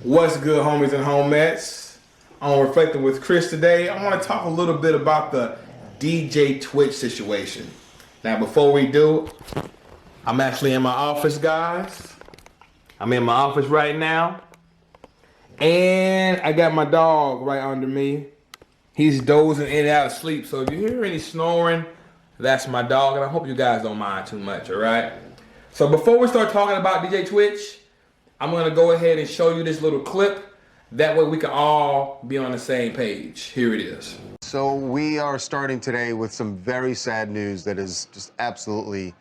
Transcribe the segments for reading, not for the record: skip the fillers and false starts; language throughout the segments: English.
What's good, homies and homettes? On Reflecting with Chris today, I want to talk a little bit about the DJ Twitch situation. Now, before we do, I'm actually in my office, guys. I'm in my office right now, and I got my dog right under me. He's dozing in and out of sleep, so if you hear any snoring, that's my dog, and I hope you guys don't mind too much, all right? So before we start talking about DJ Twitch, I'm gonna go ahead and show you this little clip. That way we can all be on the same page. Here it is. So we are starting today with some very sad news that has just absolutely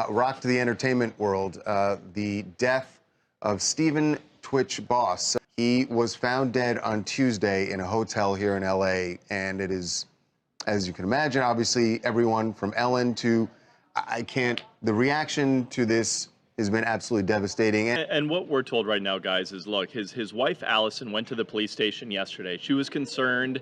rocked the entertainment world. The death of Stephen Twitch Boss. He was found dead on Tuesday in a hotel here in LA, and it is, as you can imagine, obviously everyone from Ellen to the reaction to this has been absolutely devastating. And what we're told right now, guys, is look, his wife Allison went to the police station yesterday. She was concerned.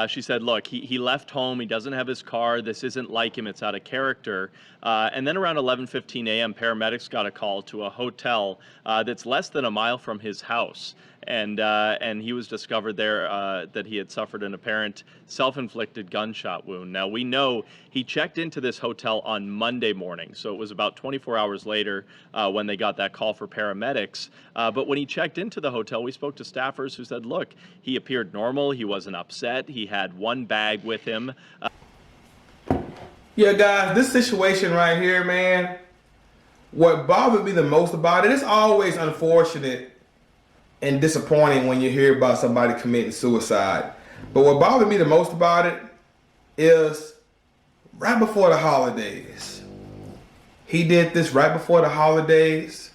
She said, look, he left home. He doesn't have his car. This isn't like him. It's out of character. And then around 11:15 a.m., paramedics got a call to a hotel that's less than a mile from his house. And he was discovered there that he had suffered an apparent self-inflicted gunshot wound. Now, we know he checked into this hotel on Monday morning, so it was about 24 hours later when they got that call for paramedics. But when he checked into the hotel, we spoke to staffers who said, look, he appeared normal, he wasn't upset, he had one bag with him. Yeah, guys, this situation right here, man, what bothered me the most about it, it's always unfortunate and disappointing when you hear about somebody committing suicide. But what bothered me the most about it is right before the holidays. He did this right before the holidays,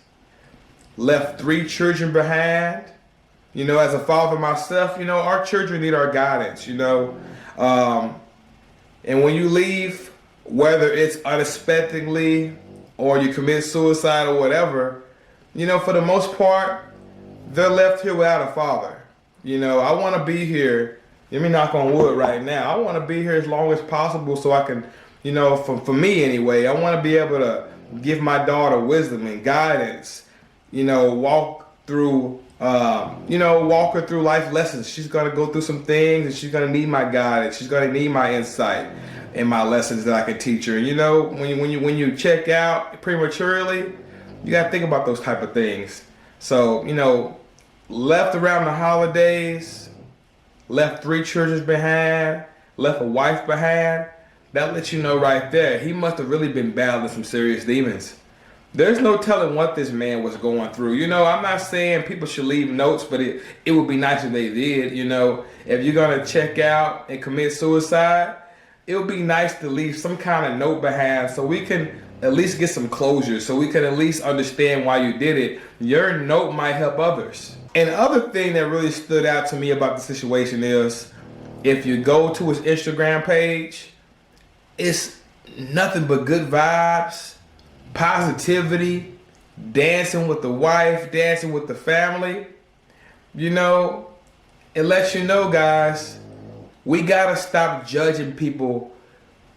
left 3 children behind. You know, as a father myself, you know, our children need our guidance, you know. And when you leave, whether it's unexpectedly or you commit suicide or whatever, you know, for the most part, they're left here without a father. You know, I want to be here. Let me knock on wood right now. I want to be here as long as possible so I can, you know, for me anyway, I want to be able to give my daughter wisdom and guidance, you know, walk her through life lessons. She's going to go through some things and she's going to need my guidance. She's going to need my insight and my lessons that I can teach her. And, you know, when you check out prematurely, you got to think about those type of things. So, you know, left around the holidays, left 3 children behind, left a wife behind. That lets you know right there, he must have really been battling some serious demons. There's no telling what this man was going through. You know, I'm not saying people should leave notes, but it would be nice if they did. You know, if you're going to check out and commit suicide, it would be nice to leave some kind of note behind so we can at least get some closure, so we can at least understand why you did it. Your note might help others. And the other thing that really stood out to me about the situation is, if you go to his Instagram page, it's nothing but good vibes, positivity, dancing with the wife, dancing with the family. You know, it lets you know, guys, we gotta stop judging people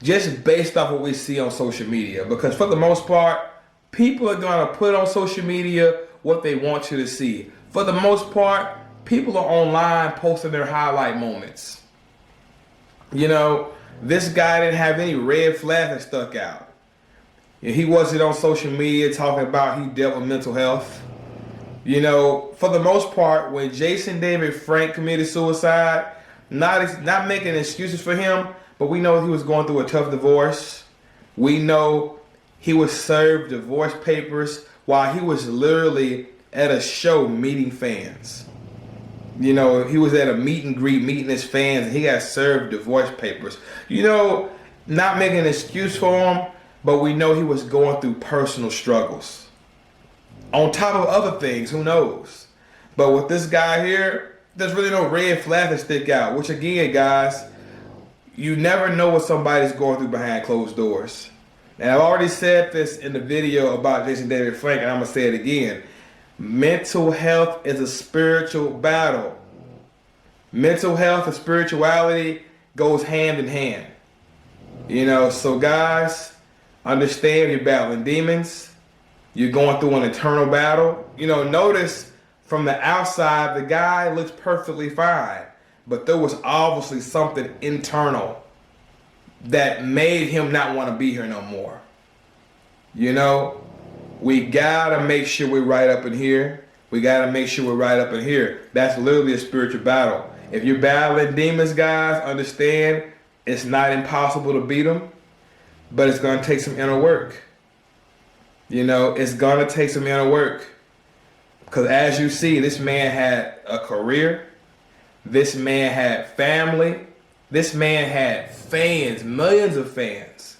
just based off what we see on social media. Because for the most part, people are gonna put on social media what they want you to see. For the most part, people are online posting their highlight moments. You know, this guy didn't have any red flags that stuck out. He wasn't on social media talking about he dealt with mental health. You know, for the most part, when Jason David Frank committed suicide, not making excuses for him, but we know he was going through a tough divorce. We know he was served divorce papers while he was literally at a show meeting fans. You know, he was at a meet and greet meeting his fans and he got served divorce papers. You know, not making an excuse for him, but we know he was going through personal struggles. On top of other things, who knows? But with this guy here, there's really no red flag that stick out, which again, guys, you never know what somebody's going through behind closed doors. And I've already said this in the video about Jason David Frank, and I'm going to say it again. Mental health is a spiritual battle. Mental health and spirituality goes hand in hand. You know, so guys, understand you're battling demons. You're going through an internal battle. You know, notice From the outside, the guy looks perfectly fine, but there was obviously something internal that made him not want to be here no more. You know, we gotta make sure we're right up in here. We gotta make sure we're right up in here. That's literally a spiritual battle. If you're battling demons, guys, understand it's not impossible to beat them, but it's gonna take some inner work. You know, it's gonna take some inner work. Because as you see, this man had a career. This man had family. This man had fans, millions of fans.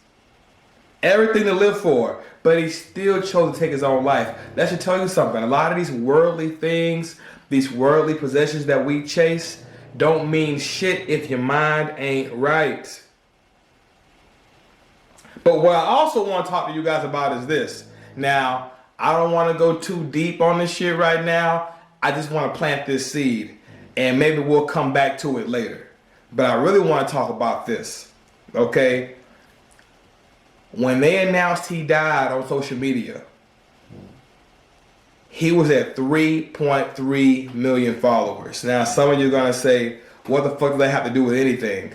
Everything to live for, but he still chose to take his own life. That should tell you something. A lot of these worldly things, these worldly possessions that we chase, don't mean shit if your mind ain't right. But what I also want to talk to you guys about is this. Now, I don't want to go too deep on this shit right now. I just want to plant this seed, and maybe we'll come back to it later. But I really want to talk about this, okay? When they announced he died on social media, he was at 3.3 million followers. Now, some of you are going to say, what the fuck does that have to do with anything?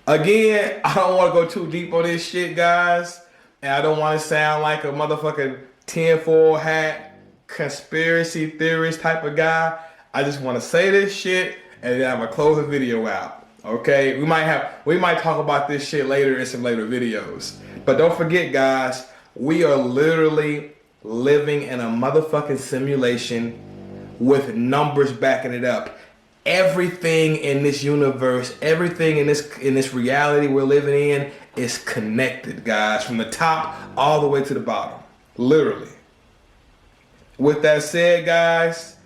Again, I don't want to go too deep on this shit, guys. And I don't want to sound like a motherfucking tinfoil hat, conspiracy theorist type of guy. I just want to say this shit, and then I'm going to close the video out. Okay, we might talk about this shit later in some later videos. But don't forget, guys, we are literally living in a motherfucking simulation with numbers backing it up. Everything in this universe, everything in this reality we're living in is connected, guys, from the top all the way to the bottom. Literally. With that said, guys,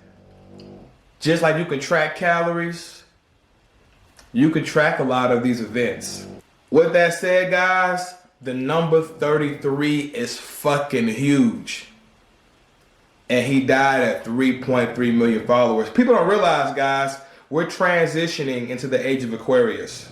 just like you can track calories, you can track a lot of these events. With that said, guys, the number 33 is fucking huge. And he died at 3.3 million followers. People don't realize, guys, we're transitioning into the age of Aquarius.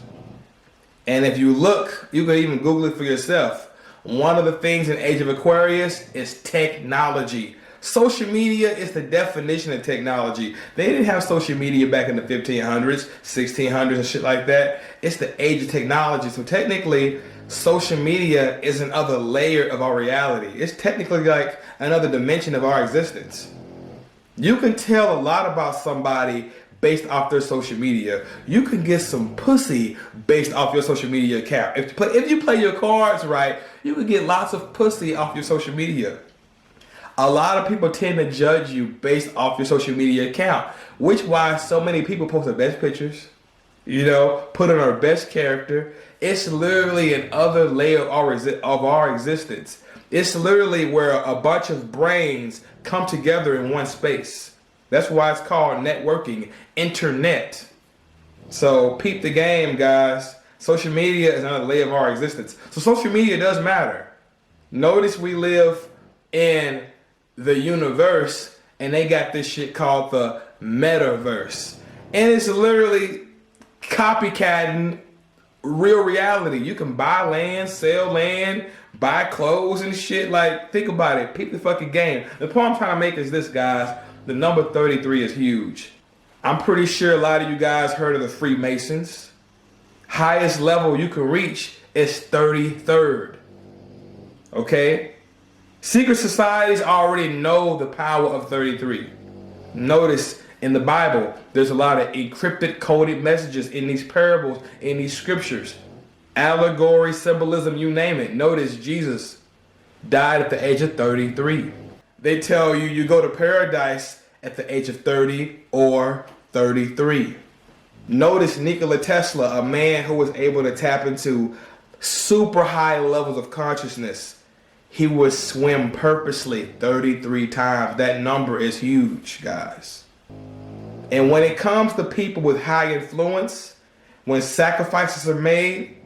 And if you look, you can even Google it for yourself. One of the things in age of Aquarius is technology. Social media is the definition of technology. They didn't have social media back in the 1500s, 1600s and shit like that. It's the age of technology. So technically, social media is another layer of our reality. It's technically like another dimension of our existence. You can tell a lot about somebody based off their social media. You can get some pussy based off your social media account. If you play your cards right, you can get lots of pussy off your social media. A lot of people tend to judge you based off your social media account, which why so many people post their best pictures, you know, put on our best character. It's literally another layer of our existence. It's literally where a bunch of brains come together in one space. That's why it's called networking, internet. So peep the game, guys. Social media is another layer of our existence. So social media does matter. Notice we live in the universe, and they got this shit called the metaverse, and it's literally copycatting real reality. You can buy land, sell land, buy clothes and shit. Like, think about it. Peep the fucking game. The point I'm trying to make is this, guys. The number 33 is huge. I'm pretty sure a lot of you guys heard of the Freemasons. Highest level you can reach is 33rd. Okay? Secret societies already know the power of 33. Notice in the Bible, there's a lot of encrypted, coded messages in these parables, in these scriptures. Allegory, symbolism, you name it. Notice Jesus died at the age of 33. They tell you you go to paradise at the age of 30 or 33. Notice Nikola Tesla, a man who was able to tap into super high levels of consciousness. He would swim purposely 33 times. That number is huge, guys. And when it comes to people with high influence, when sacrifices are made,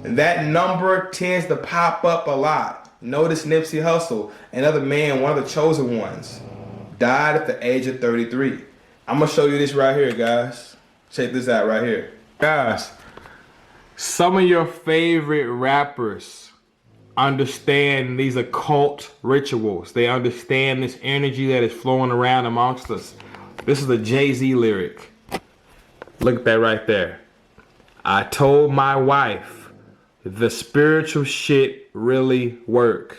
that number tends to pop up a lot. Notice Nipsey Hussle, another man, one of the chosen ones, died at the age of 33. I'm going to show you this right here, guys. Check this out right here. Guys, some of your favorite rappers understand these occult rituals. They understand this energy that is flowing around amongst us. This is a Jay-Z lyric. Look at that right there. I told my wife the spiritual shit really work.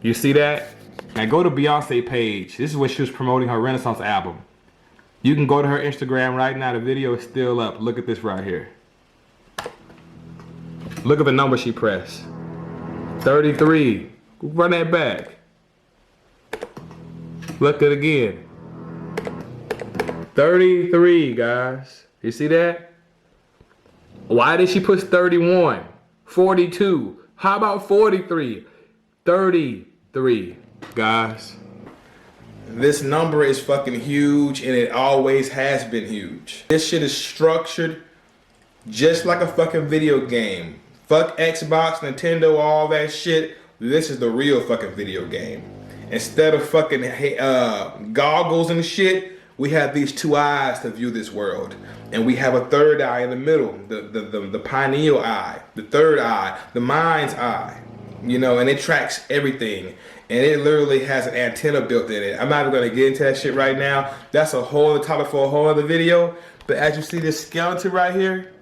You see that? Now go to Beyonce page. This is when she was promoting her Renaissance album. You can go to her Instagram right now. The video is still up. Look at this right here. Look at the number she pressed. 33. Run that back. Look at it again. 33, guys. You see that? Why did she push 31? 42. How about 43? 33, guys. This number is fucking huge, and it always has been huge. This shit is structured just like a fucking video game. Fuck Xbox, Nintendo, all that shit. This is the real fucking video game. Instead of fucking goggles and shit, we have these two eyes to view this world. And we have a third eye in the middle, the pineal eye, the third eye, the mind's eye. You know, and it tracks everything. And it literally has an antenna built in it. I'm not even gonna get into that shit right now. That's a whole other topic for a whole other video. But as you see this skeleton right here,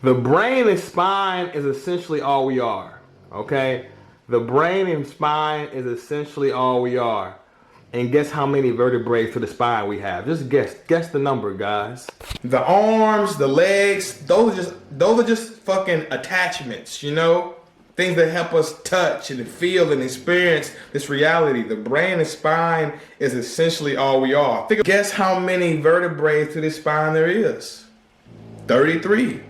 the brain and spine is essentially all we are, okay? The brain and spine is essentially all we are. And guess how many vertebrae to the spine we have? Just guess the number, guys. The arms, the legs, those are just fucking attachments, you know? Things that help us touch and feel and experience this reality. The brain and spine is essentially all we are. Guess how many vertebrae to the spine there is? 33.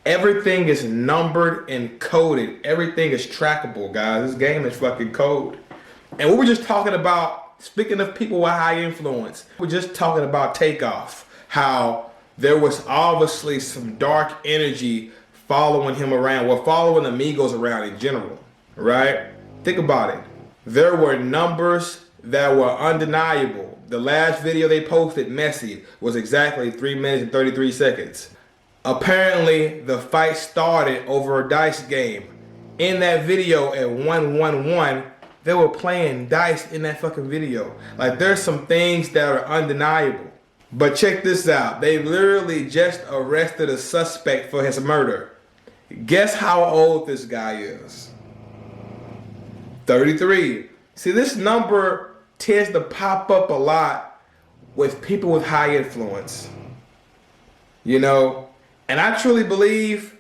Everything is numbered and coded. Everything is trackable, guys. This game is fucking code. And we were just talking about, speaking of people with high influence, we're just talking about Takeoff. How there was obviously some dark energy following him around, well, following Amigos around in general, right? Think about it. There were numbers that were undeniable. The last video they posted, Messy, was exactly 3 minutes and 33 seconds. Apparently, the fight started over a dice game. In that video at 111, they were playing dice in that fucking video. Like, there's some things that are undeniable. But check this out. They literally just arrested a suspect for his murder. Guess how old this guy is? 33. See, this number tends to pop up a lot with people with high influence. You know? And I truly believe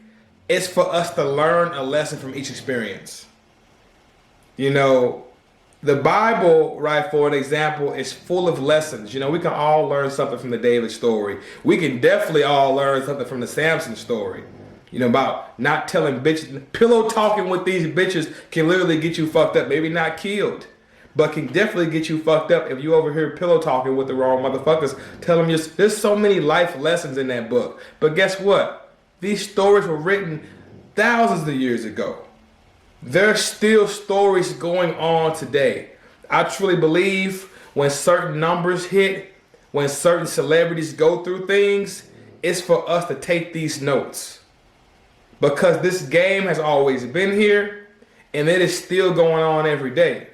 it's for us to learn a lesson from each experience. You know, the Bible, right, for an example, is full of lessons. You know, we can all learn something from the David story. We can definitely all learn something from the Samson story. You know, about not telling bitches, pillow talking with these bitches can literally get you fucked up. Maybe not killed, but can definitely get you fucked up if you over here pillow talking with the wrong motherfuckers. Tell them there's so many life lessons in that book. But guess what? These stories were written thousands of years ago. There's still stories going on today. I truly believe when certain numbers hit, when certain celebrities go through things, it's for us to take these notes. Because this game has always been here, and it is still going on every day.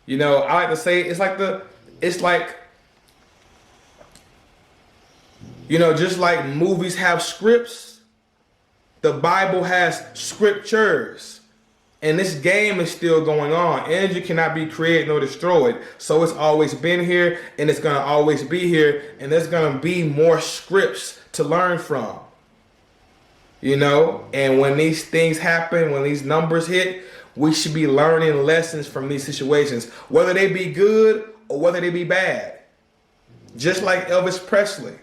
You know, I like to say it's like, you know, just like movies have scripts, the Bible has scriptures. And this game is still going on. Energy cannot be created nor destroyed. So it's always been here, and it's gonna always be here, and there's gonna be more scripts to learn from. You know, and when these things happen, when these numbers hit, we should be learning lessons from these situations, whether they be good or whether they be bad. Just like Elvis Presley.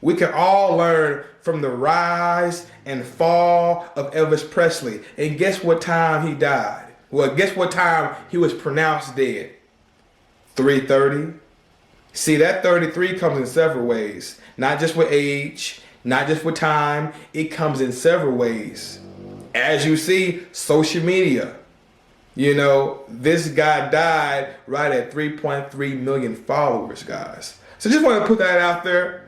We can all learn from the rise and fall of Elvis Presley. And guess what time he died? Well, guess what time he was pronounced dead? 3:30. See, that 33 comes in several ways. Not just with age, not just with time. It comes in several ways. As you see, social media. You know, this guy died right at 3.3 million followers, guys. So just want to put that out there.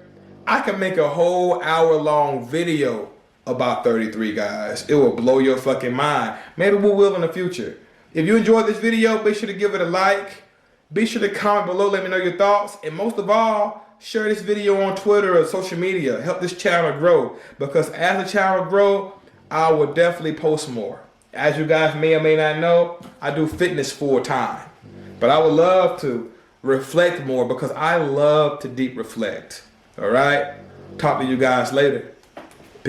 I can make a whole hour-long video about 33, guys. It will blow your fucking mind. Maybe we will in the future. If you enjoyed this video, be sure to give it a like. Be sure to comment below, let me know your thoughts. And most of all, share this video on Twitter or social media. Help this channel grow. Because as the channel grows, I will definitely post more. As you guys may or may not know, I do fitness full time. But I would love to reflect more because I love to deep reflect. All right? Talk to you guys later.